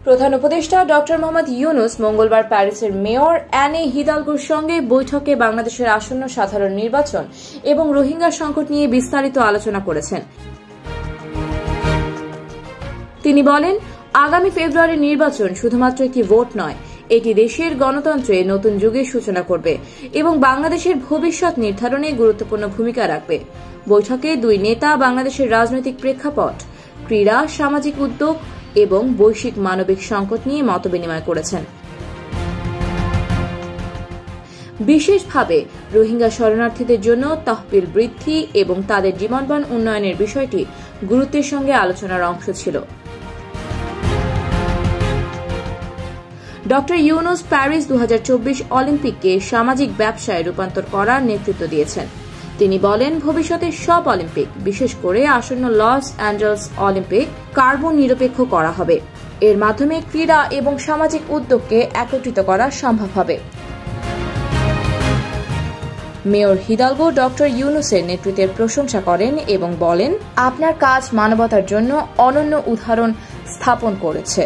প্রধান উপদেষ্টা ডক্টর মোহাম্মদ ইউনুস মঙ্গলবার প্যারিসের মেয়র অ্যানে হিদালগোর সঙ্গে বৈঠকে বাংলাদেশের আসন্ন সাধারণ নির্বাচন এবং রোহিঙ্গা সংকট নিয়ে বিস্তারিত আলোচনা করেছেন। তিনি বলেন, আগামী ফেব্রুয়ারির নির্বাচন শুধুমাত্র একটি ভোট নয়, এটি দেশের গণতন্ত্রের নতুন যুগের সূচনা করবে এবং বাংলাদেশের ভবিষ্যৎ নির্ধারণে গুরুত্বপূর্ণ ভূমিকা রাখবে। বৈঠকে দুই নেতা বাংলাদেশের রাজনৈতিক প্রেক্ষাপট, ক্রীড়া, সামাজিক উদ্যোগ এবং বৈশ্বিক মানবিক সংকট নিয়ে মতবিনিময় করেছেন। বিশেষভাবে রোহিঙ্গা শরণার্থীদের জন্য তহবিল বৃদ্ধি এবং তাদের জীবনমান উন্নয়নের বিষয়টি গুরুত্বের সঙ্গে আলোচনার অংশ ছিল। ডক্টর ইউনুস প্যারিস 2024 অলিম্পিককে সামাজিক ব্যবসায় রূপান্তর করার নেতৃত্ব দিয়েছেন। তিনি বলেন, ভবিষ্যতের সব অলিম্পিক, বিশেষ করে আসন্ন লস অ্যাঞ্জেলস অলিম্পিক, কার্বন নিরপেক্ষ করা হবে। এর মাধ্যমে ক্রীড়া এবং সামাজিক উদ্যোগকে একত্রিত করা সম্ভব হবে। মেয়র হিদালগো ডক্টর ইউনুসের নেতৃত্বের প্রশংসা করেন এবং বলেন, আপনার কাজ মানবতার জন্য অনন্য উদাহরণ স্থাপন করেছে।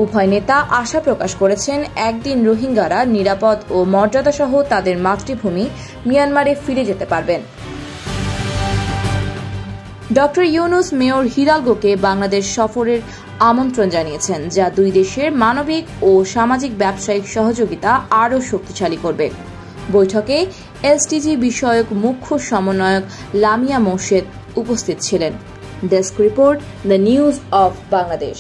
উভয় নেতা আশা প্রকাশ করেছেন, একদিন রোহিঙ্গারা নিরাপদ ও মর্যাদাসহ তাদের মাতৃভূমি মিয়ানমারে ফিরে যেতে পারবেন। ডক্টর ইউনুস মেয়র হিদালগোকে বাংলাদেশ সফরের আমন্ত্রণ জানিয়েছেন, যা দুই দেশের মানবিক ও সামাজিক ব্যবসায়িক সহযোগিতা আরও শক্তিশালী করবে। বৈঠকে এসডিজি বিষয়ক মুখ্য সমন্বয়ক লামিয়া মোর্শেদ উপস্থিত ছিলেন। Desk report, the news of Bangladesh.